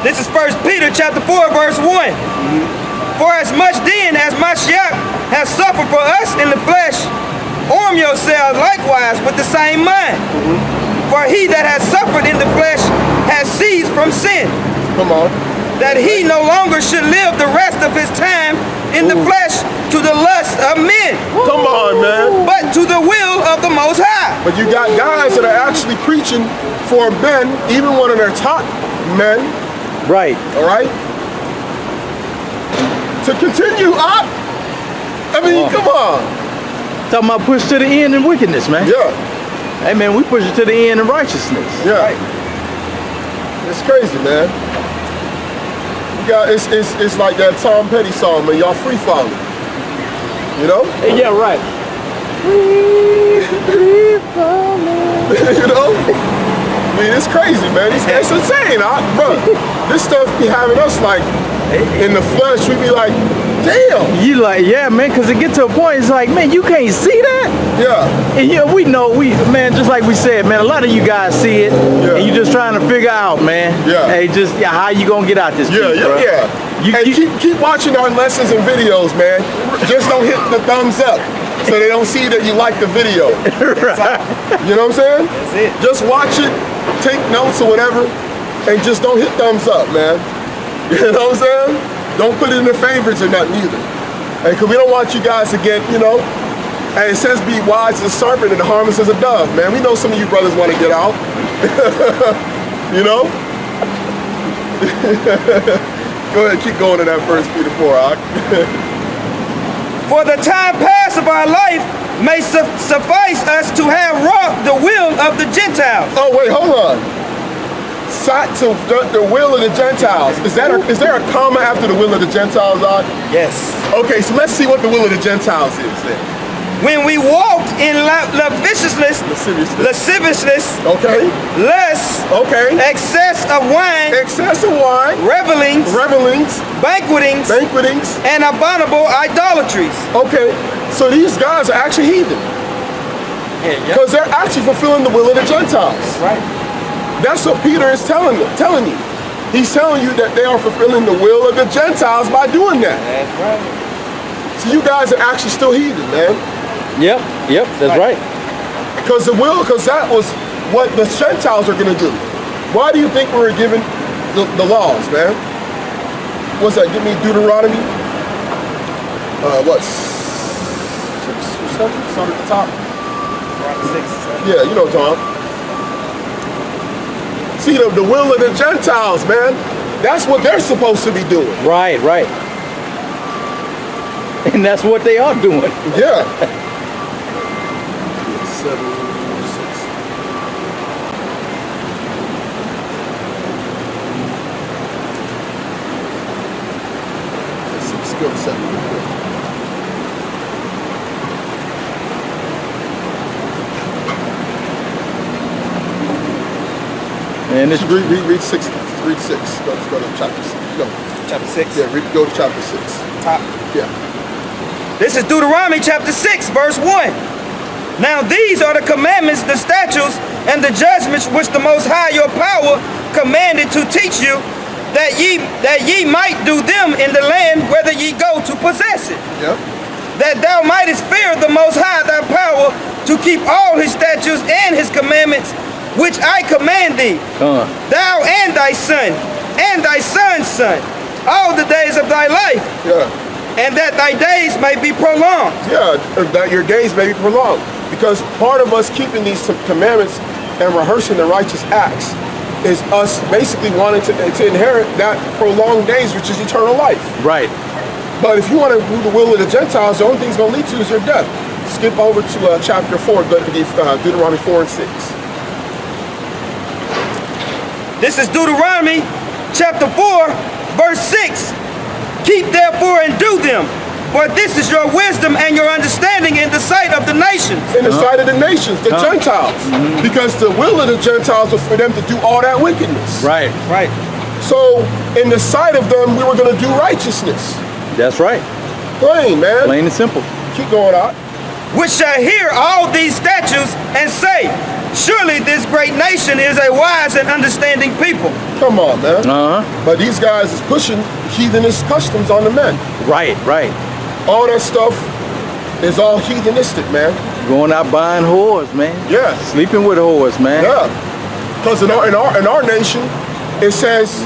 This is 1 Peter chapter 4, verse 1. For as much then as Mashiach has suffered for us in the flesh, arm yourselves likewise with the same mind. For he that has suffered in the flesh has ceased from sin. Come on. That he no longer should live the rest of his time in the flesh to the lust of men. Come on, man. But to the will of the Most High. But you got guys that are actually preaching for men, even one of their top men. Right. All right. To continue up. I mean, come on. Talking about push to the end in wickedness, man. Yeah. Hey, man, we push it to the end in righteousness. Yeah. Right. It's crazy, man. You got it's like that Tom Petty song, man. Y'all free falling. You know? Yeah, right. Free falling. You know? I mean, it's crazy, man. It's insane, bro. This stuff be having us like in the flesh. We be like, damn. You like, yeah, man, because it get to a point, it's like, man, you can't see that. Yeah. And yeah, we know, man, just like we said, man, a lot of you guys see it, and you just trying to figure out, man. Yeah. Hey, how you gonna get out this? Keep watching our lessons and videos, man. Just don't hit the thumbs up, so they don't see that you like the video. Right. You know what I'm saying? That's it. Just watch it, take notes or whatever, and just don't hit thumbs up, man. You know what I'm saying? Don't put it in the favorites or nothing either. And cause we don't want you guys to get, you know, and it says be wise as a serpent and harmless as a dove, man. We know some of you brothers want to get out. You know? Go ahead, keep going to that 1 Peter 4, Ak. For the time past of our life may suffice us to have wrought the will of the Gentiles. Oh wait, hold on. Sought to the will of the Gentiles. Is there a comma after the will of the Gentiles, Ak? Yes. Okay, so let's see what the will of the Gentiles is then. When we walked in lasciviousness, okay, lust, okay, excess of wine, revelings, banquetings, and abominable idolatries. Okay, so these guys are actually heathen. Because they're actually fulfilling the will of the Gentiles. Right. That's what Peter is telling you. He's telling you that they are fulfilling the will of the Gentiles by doing that. That's right. So you guys are actually still heathen, man. Yep, that's right. Because that was what the Gentiles are going to do. Why do you think we were given the laws, man? What's that? Give me Deuteronomy. What? 6 or 7? Start at the top. Deuteronomy 6. Yeah, you know, Tom. See, the will of the Gentiles, man. That's what they're supposed to be doing. Right. And that's what they are doing. Yeah. 7, 6. Let's go to 7. And this read 6. Read 6. Let's go to chapter 6. Go. Chapter 6. Yeah, go to chapter 6. Top. Yeah. This is Deuteronomy chapter 6, verse 1. Now these are the commandments, the statutes, and the judgments which the Most High your power commanded to teach you, that ye might do them in the land whither ye go to possess it. Yep. That thou mightest fear the Most High thy power to keep all his statutes and his commandments, which I command thee, thou and thy son, and thy son's son, all the days of thy life. Yeah. And that thy days may be prolonged. Yeah, that your days may be prolonged. Because part of us keeping these commandments and rehearsing the righteous acts is us basically wanting to inherit that prolonged days, which is eternal life. Right. But if you want to do the will of the Gentiles, the only thing it's going to lead to is your death. Skip over to chapter 4, Deuteronomy 4 and 6. This is Deuteronomy chapter 4, verse 6. Keep therefore and do them, for this is your wisdom and your understanding in the sight of the nations. In the sight of the nations, the Gentiles. Because the will of the Gentiles was for them to do all that wickedness. Right. So, in the sight of them, we were going to do righteousness. That's right. Plain, man. Plain and simple. Keep going out. Which shall hear all these statutes and say, Surely this great nation is a wise and understanding people. Come on, man. Uh-huh. But these guys is pushing heathenist customs on the men. Right, right. All that stuff is all heathenistic, man. Going out buying whores, man. Yeah. Sleeping with whores, man. Yeah. Because in our nation, it says,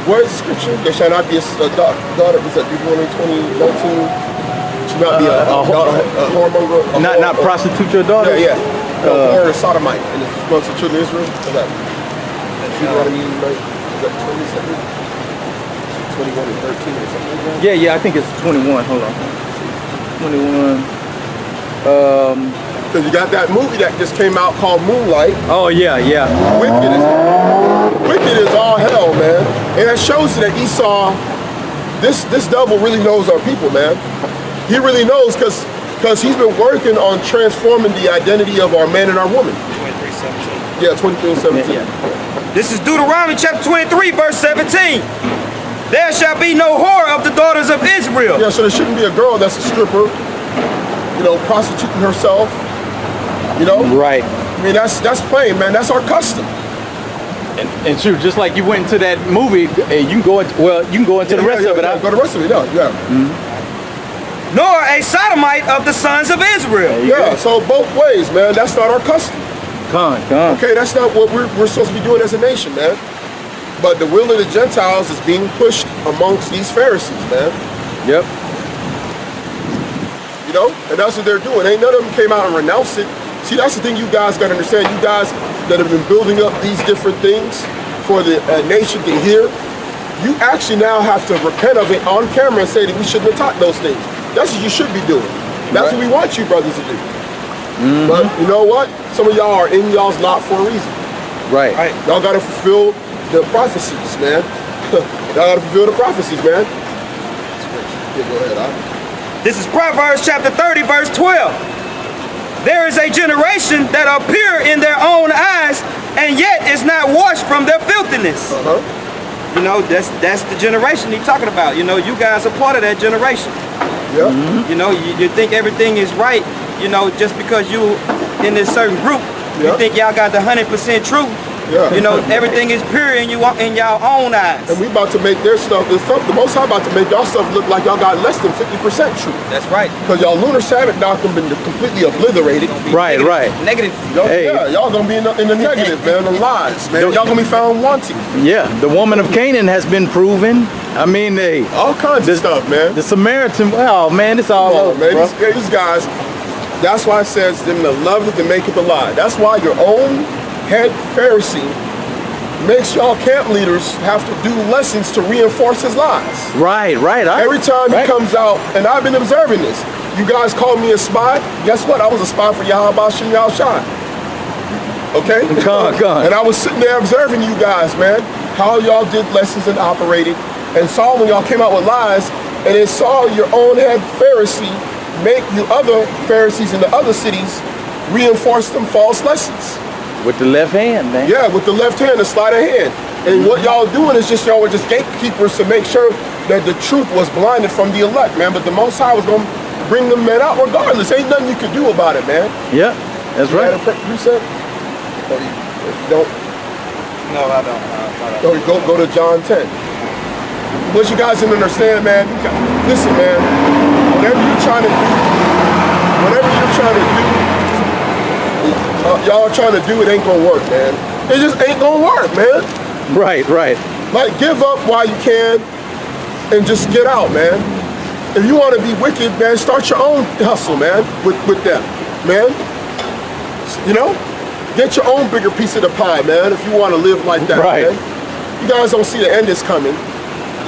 what is the scripture? There shall not be a daughter, was that Deuteronomy 20:19? Should not be a whoremonger. Not prostitute your daughter? Yeah, yeah. Or a sodomite. And it's amongst the children of Israel. What's that? Deuteronomy, right? Is that 27? 21 and 13 or something like that? Yeah, I think it's 21. Hold on. 21. Because you got that movie that just came out called Moonlight. Oh, yeah. Wicked is all hell, man. And it shows you that Esau, this devil really knows our people, man. He really knows because he's been working on transforming the identity of our man and our woman. 23:17. Yeah, 23 and 17. Yeah. This is Deuteronomy chapter 23, verse 17. There shall be no whore of the daughters of Israel. Yeah, so there shouldn't be a girl that's a stripper, prostituting herself, Right. I mean, that's plain, man. That's our custom. And shoot, just like you went into that movie, you can go into the rest of it. Go to the rest of it, yeah. Nor a sodomite of the sons of Israel. Yeah, so both ways, man. That's not our custom. Come. Okay, that's not what we're supposed to be doing as a nation, man. But the will of the Gentiles is being pushed amongst these Pharisees, man. Yep. And that's what they're doing. Ain't none of them came out and renounced it. See, that's the thing you guys got to understand. You guys that have been building up these different things for the nation to hear, you actually now have to repent of it on camera and say that we shouldn't have taught those things. That's what you should be doing. That's what we want you brothers to do. But you know what? Some of y'all are in y'all's lot for a reason. Right. Y'all got to fulfill the prophecies, man. Y'all got to fulfill the prophecies, man. Yeah, go ahead, This is Proverbs chapter 30, verse 12. There is a generation that appear in their own eyes and yet is not washed from their filthiness. That's the generation he's talking about. You guys are part of that generation. Yeah. You think everything is right, just because you in this certain group. You think y'all got the 100% truth. Yeah. Everything is pure in y'all own eyes. And we about to make their stuff, the Most High about to make y'all stuff look like y'all got less than 50% truth. That's right. Because y'all lunar Sabbath doctrine been completely obliterated. Right. Negative. Hey. Yeah, y'all gonna be in the negative, man, the lies, man. Y'all gonna be found wanting. Yeah, the woman of Canaan has been proven. I mean, all kinds of stuff, man. The Samaritan, oh man, it's all over, man. bro. These guys, that's why it says them the love it to make it the lie. That's why your own head Pharisee makes y'all camp leaders have to do lessons to reinforce his lies. Right. Every time he comes out, and I've been observing this, you guys call me a spy. Guess what? I was a spy for Yahawashi and Yahawashi. Okay? Come. And I was sitting there observing you guys, man, how y'all did lessons and operated, and saw when y'all came out with lies, and then saw your own head Pharisee make you other Pharisees in the other cities reinforce them false lessons. With the left hand, man. Yeah, with the left hand, the sleight of hand. And what y'all doing is y'all were just gatekeepers to make sure that the truth was blinded from the elect, man. But the Most High was going to bring them men out regardless. Ain't nothing you could do about it, man. Yeah, that's right. You said? If you don't. No, I don't. Go to John 10. What you guys didn't understand, man, listen, man, whatever you're trying to do, y'all are trying to do, it ain't gonna work, man. It just ain't gonna work, man. Right. Like, give up while you can and just get out, man. If you want to be wicked, man, start your own hustle, man, with them, man. Get your own bigger piece of the pie, man, if you want to live like that, right, man. You guys don't see the end is coming,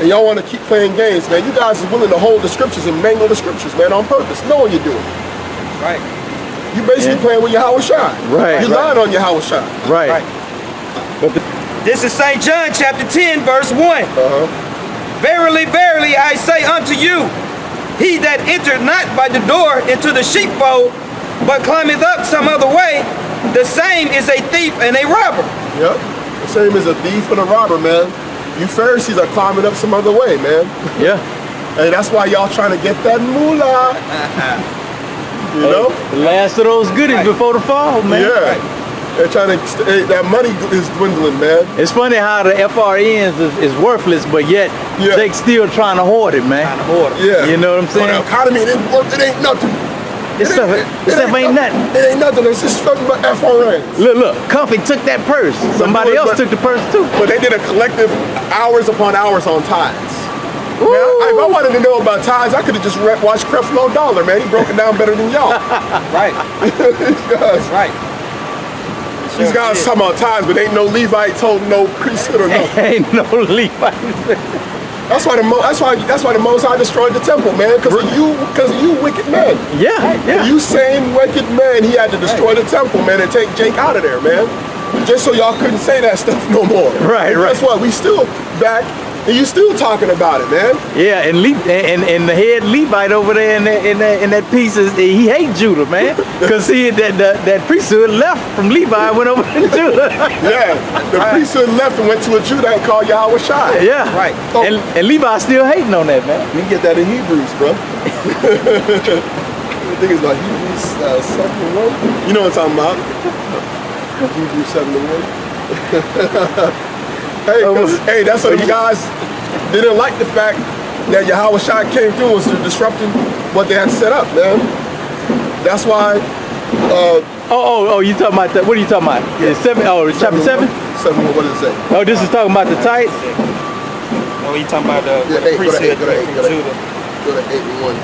and y'all want to keep playing games, man. You guys are willing to hold the scriptures and mangle the scriptures, man, on purpose, knowing you're doing it. Right. You basically playing with Yahawashi. Right. You're lying on Yahawashi. Right. But this is St. John chapter 10, verse 1. Verily, verily, I say unto you, he that entered not by the door into the sheepfold, but climbeth up some other way, the same is a thief and a robber. Yep. The same as a thief and a robber, man. You Pharisees are climbing up some other way, man. Yeah. And that's why y'all trying to get that moolah. You know? The last of those goodies before the fall, man. Yeah. They're trying to, that money is dwindling, man. It's funny how the FRNs is worthless, but yet they still trying to hoard it, man. Yeah. You know what I'm saying? The economy, it ain't nothing. This stuff ain't nothing. It ain't nothing. It's just fucking about FRNs. Look, Comfy took that purse. Somebody else took the purse too. But they did a collective hours upon hours on tithes. Man, if I wanted to know about tithes, I could have just watched Creflo Dollar, man. He broke it down better than y'all. Right. That's right. These guys talking about tithes, but ain't no Levite told no priesthood or nothing. Ain't no Levite. That's why the Most High destroyed the temple, man. Because of you wicked men. Yeah. You same wicked men, he had to destroy the temple, man, and take Jake out of there, man. Just so y'all couldn't say that stuff no more. Right. Guess what? We still back, and you still talking about it, man. Yeah, and the head Levite over there in that piece he hate Judah, man, because that priesthood left from Levi and went over to Judah. Yeah, the priesthood left and went to a Judite called Yahawashi. Yeah, right. Oh. And Levi still hating on that, man. You can get that in Hebrews, bro. I think it's about Hebrews 7:1. You know what I'm talking about? Hebrews 7:1. Hey, that's what the guys didn't like, the fact that Yahawashi came through was disrupting what they had set up, man. That's why. You talking about that? What are you talking about? Yeah. It's chapter 7? 7, what does it say? Oh, this is talking about the tithes? Oh, you talking about the priesthood go to 8, from Judah. Go to 8 and 1.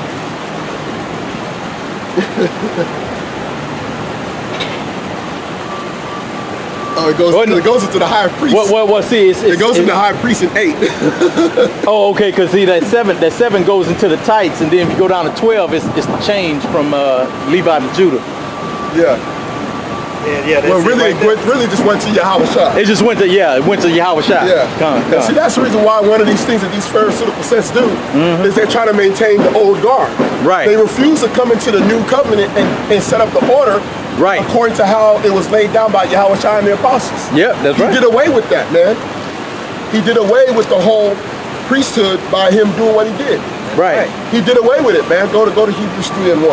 Oh, it goes into the high priest. See, it goes into the high priest in 8. Oh, okay, because see that 7 goes into the tithes, and then if you go down to 12, it's the change from Levi to Judah. Yeah. Yeah. Well, really, it really just went to Yahawashi. It just went to Yahawashi. Yeah. Come. See, that's the reason why one of these things that these Pharisaical sects do is they're trying to maintain the old guard. Right. They refuse to come into the new covenant and set up the order. Right. According to how it was laid down by Yahawashi and the apostles. Yep, that's right. He did away with that, man. He did away with the whole priesthood by him doing what he did. Right. He did away with it, man. Go to Hebrews 3 and 1.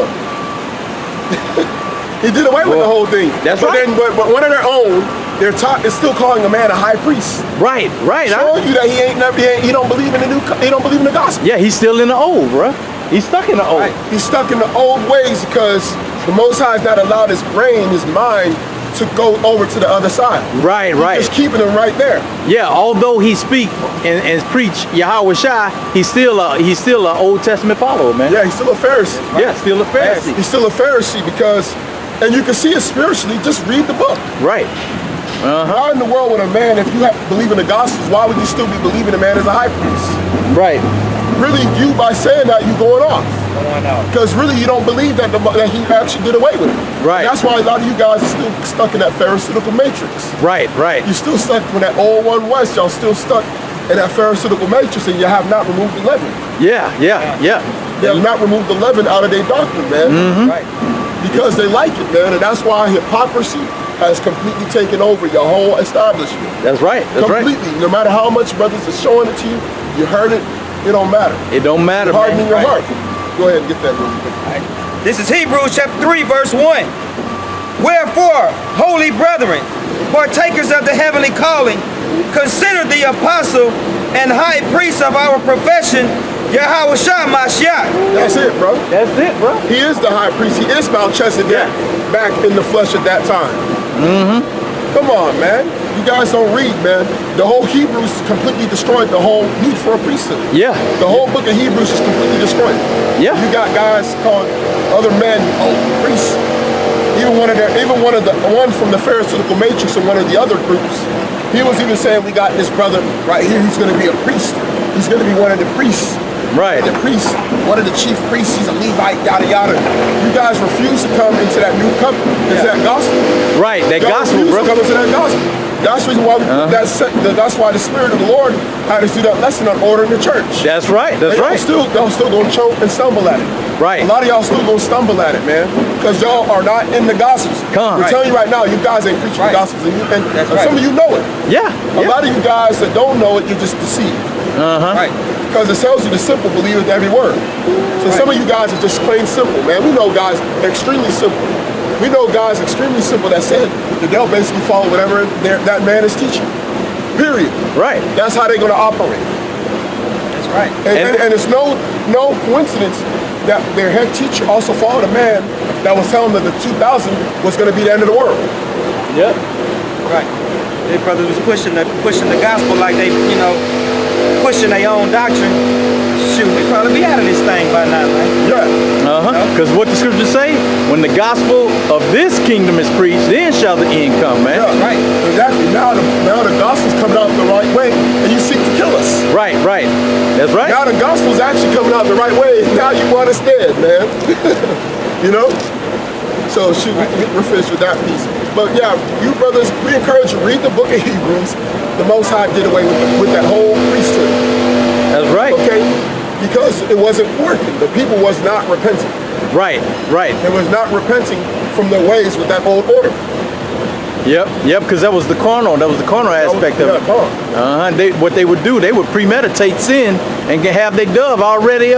He did away with the whole thing. That's right. But one of their own, is still calling a man a high priest. Right. Showing you that he don't believe in the gospel. Yeah, he's still in the old, bro. He's stuck in the old. Right. He's stuck in the old ways because the Most High has not allowed his brain, his mind, to go over to the other side. Right. He's keeping him right there. Yeah, although he speak and preach Yahawashi, he's still an Old Testament follower, man. Yeah, he's still a Pharisee. Right? Yeah, still a Pharisee. He's still a Pharisee because, and you can see it spiritually, just read the book. Right. Why in the world would a man, if you believe in the Gospels, why would you still be believing a man as a high priest? Right. Really, you by saying that, you're going off. Because really, you don't believe that he actually did away with it. Right. And that's why a lot of you guys are still stuck in that Pharisaical matrix. Right. You're still stuck when that old one was. Y'all still stuck in that Pharisaical matrix, and you have not removed the leaven. Yeah. They have not removed the leaven out of their doctrine, man. Right. Because they like it, man, and that's why hypocrisy has completely taken over your whole establishment. That's right. Completely. No matter how much brothers are showing it to you, you heard it. It don't matter. It don't matter, You're hardening your Right. heart. Go ahead and get that real quick. This is Hebrews chapter 3, verse 1. Wherefore, holy brethren, partakers of the heavenly calling, consider the apostle and high priest of our profession, Yahawashi Mashiach. That's it, bro. That's it, bro. He is the high priest. He is Melchizedek back in the flesh at that time. Come on, man. You guys don't read, man. The whole Hebrews completely destroyed the whole need for a priesthood. Yeah. The whole book of Hebrews is completely destroyed. Yeah. You got guys calling other men, priests. One from the Pharisaical matrix and one of the other groups, he was even saying, we got this brother right here who's going to be a priest. He's going to be one of the priests. Right. The priest, one of the chief priests, he's a Levite, yada yada. You guys refuse to come into that new covenant, into that gospel. Right, that gospel, refuse bro. to come into that gospel. That's the reason why that's why the Spirit of the Lord had us do that lesson on ordering the church. That's right. That's right. Y'all still gonna choke and stumble at it. Right. A lot of y'all still gonna stumble at it, man, because y'all are not in the gospels. Come on. I'm telling you right now, you guys ain't preaching the gospels, and some of you know it. Yeah. A lot of you guys that don't know it, you're just deceived. Right. Because it tells you the simple believeth every word. So some of you guys are just plain simple, man. We know guys extremely simple. we know guys extremely simple that said that they'll basically follow whatever that man is teaching. Period. Right. That's how they're going to operate. That's right. And it's no coincidence that their head teacher also followed a man that was telling them that the 2000 was going to be the end of the world. Yep. Right. Their brothers was pushing the gospel like they, pushing their own doctrine. Shoot, we'd probably be out of this thing by now, man. Yeah. Because what the scriptures say, when the gospel of this kingdom is preached, then shall the end come, man. Yeah. Right. Exactly. Now the gospel's coming out the right way, and you seek to kill us. Right. That's right. Now the gospel's actually coming out the right way, and now you want us dead, man. So shoot, we're finished with that piece. But yeah, you brothers, we encourage you, read the book of Hebrews. The Most High did away with that whole priesthood. That's right. Okay? Because it wasn't working. The people was not repenting. Right. They was not repenting from their ways with that old order. Yep, because that was the carnal aspect of it. What they would do, they would premeditate sin and have their dove already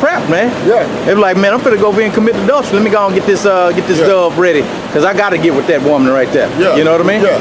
prepped, man. Yeah. They be like, man, I'm finna go over and commit adultery. Let me go and get this dove ready, because I got to get with that woman right there. Yeah. You know what I mean? Yeah.